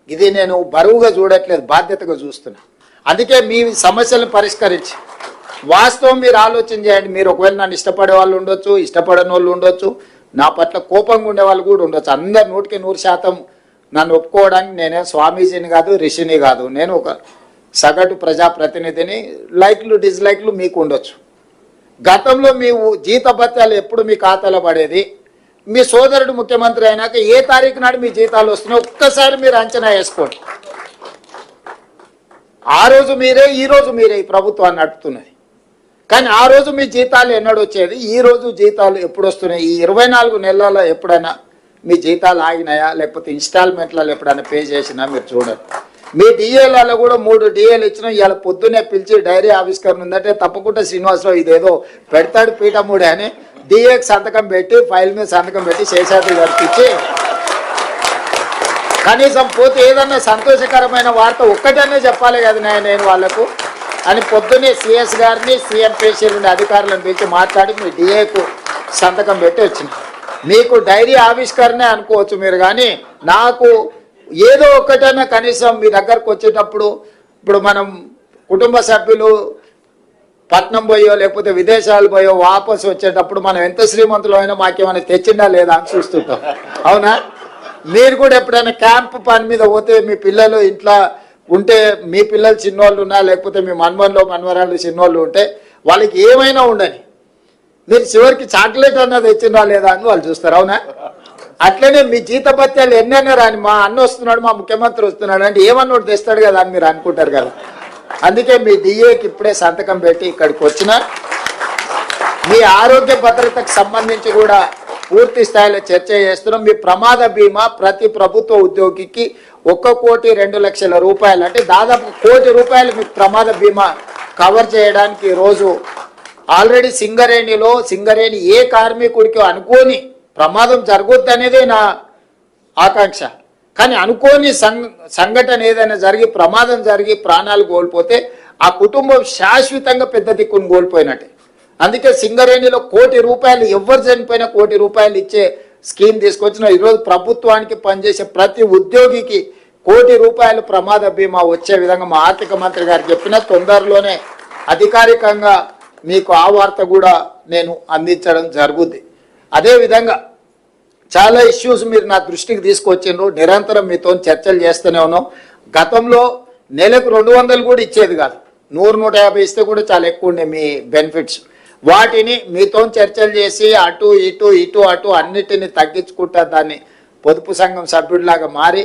ఇది నేను బరువుగా చూడట్లేదు, బాధ్యతగా చూస్తున్నా. అందుకే మీ సమస్యలను పరిష్కరించి వాస్తవం మీరు ఆలోచన చేయండి. మీరు ఒకవేళ నన్ను ఇష్టపడే వాళ్ళు ఉండొచ్చు, ఇష్టపడని వాళ్ళు ఉండొచ్చు, నా పట్ల కోపంగా ఉండే వాళ్ళు కూడా ఉండొచ్చు. అందరు 100% నన్ను ఒప్పుకోవడానికి నేనే స్వామీజీని కాదు, రిషిని కాదు. నేను ఒక సగటు ప్రజాప్రతినిధిని. లైక్లు డిస్లైక్లు మీకు ఉండొచ్చు. గతంలో మీ జీతభత్యాలు ఎప్పుడు మీ ఖాతాలో పడేది, మీ సోదరుడు ముఖ్యమంత్రి అయినాక ఏ తారీఖు నాడు మీ జీతాలు వస్తున్నాయి ఒక్కసారి మీరు అంచనా వేసుకోండి. ఆ రోజు మీరే, ఈ రోజు మీరే ఈ ప్రభుత్వాన్ని నడుపుతున్నది. కానీ ఆ రోజు మీ జీతాలు ఎన్నడు వచ్చేది, ఈ రోజు జీతాలు ఎప్పుడు వస్తున్నాయి? ఈ 24 నెలల్లో ఎప్పుడైనా మీ జీతాలు ఆగినాయా, లేకపోతే ఇన్స్టాల్మెంట్లలో ఎప్పుడైనా పే చేసినా మీరు చూడండి. మీ డిఏలలో కూడా 3 డిఏలు ఇచ్చినా ఇవాళ పొద్దున్నే పిలిచి డైరీ ఆవిష్కరణ ఉందంటే తప్పకుండా శ్రీనివాసరావు ఇదేదో పెడతాడు పీఠముడే అని డిఏకి సంతకం పెట్టి, ఫైల్ మీద సంతకం పెట్టి శేషాద్రి గారికి ఇచ్చి, కనీసం పోతే ఏదన్నా సంతోషకరమైన వార్త ఒక్కటనే చెప్పాలి కదా నేను వాళ్లకు అని పొద్దున్నే సిఎస్ గారిని, సీఎం పేషీలని అధికారులను పిలిచి మాట్లాడి మీ డిఏకు సంతకం పెట్టి వచ్చిన. మీకు డైరీ ఆవిష్కరణే అనుకోవచ్చు మీరు, కానీ నాకు ఏదో ఒక్కటైనా కనీసం మీ దగ్గరకు వచ్చేటప్పుడు, ఇప్పుడు మనం కుటుంబ సభ్యులు పట్నం పోయో లేకపోతే విదేశాలు పోయో వాపసు వచ్చేటప్పుడు మనం ఎంత శ్రీమంతులు అయినా మాకేమైనా తెచ్చిందా లేదా అని చూస్తుంటాం, అవునా? మీరు కూడా ఎప్పుడైనా క్యాంప్ పని మీద పోతే మీ పిల్లలు ఇంట్లో ఉంటే, మీ పిల్లలు చిన్నోళ్ళు ఉన్నా లేకపోతే మీ మనవరాళ్ళు చిన్నోళ్ళు ఉంటే వాళ్ళకి ఏమైనా ఉండని, మీరు చివరికి చాక్లెట్ అన్నది తెచ్చిందా లేదా అని వాళ్ళు చూస్తారు, అవునా? అట్లనే మీ జీతభత్యాలు ఎన్నైనా రాని, మా అన్న వస్తున్నాడు, మా ముఖ్యమంత్రి వస్తున్నాడు అంటే ఏమన్నోడు తెస్తాడు కదా అని మీరు అనుకుంటారు కదా. అందుకే మీ డిఏకి ఇప్పుడే సంతకం పెట్టి ఇక్కడికి వచ్చిన. మీ ఆరోగ్య భద్రతకు సంబంధించి కూడా పూర్తి స్థాయిలో చర్చ చేస్తున్నాం. మీ ప్రమాద బీమా ప్రతి ప్రభుత్వ ఉద్యోగికి 1,02,00,000 రూపాయలు, అంటే దాదాపు 1 కోటి రూపాయలు మీకు ప్రమాద బీమా కవర్ చేయడానికి రోజు ఆల్రెడీ సింగరేణి ఏ కార్మికుడికి అనుకోని ప్రమాదం జరగొద్దనేదే నా ఆకాంక్ష. కానీ అనుకోని సంఘటన ఏదైనా జరిగి, ప్రమాదం జరిగి ప్రాణాలు కోల్పోతే ఆ కుటుంబం శాశ్వతంగా పెద్ద దిక్కును కోల్పోయినట్టే. అందుకే సింగరేణిలో 1 కోటి రూపాయలు, ఎవరు చనిపోయినా 1 కోటి రూపాయలు ఇచ్చే స్కీమ్ తీసుకొచ్చిన. ఈరోజు ప్రభుత్వానికి పనిచేసే ప్రతి ఉద్యోగికి 1 కోటి రూపాయలు ప్రమాద బీమా వచ్చే విధంగా మా ఆర్థిక మంత్రి గారు చెప్పిన, తొందరలోనే అధికారికంగా మీకు ఆ వార్త కూడా నేను అందించడం జరుగుద్ది. అదేవిధంగా చాలా ఇష్యూస్ మీరు నా దృష్టికి తీసుకొచ్చిండ్రు. నిరంతరం మీతో చర్చలు చేస్తూనే ఉన్నాం. గతంలో నెలకు 200 కూడా ఇచ్చేది కాదు, 100-150 ఇస్తే కూడా చాలా ఎక్కువ ఉండే మీ బెనిఫిట్స్. వాటిని మీతో చర్చలు చేసి అటు ఇటు అన్నిటిని తగ్గించుకుంటా దాన్ని పొదుపు సంఘం సభ్యుడిలాగా మారి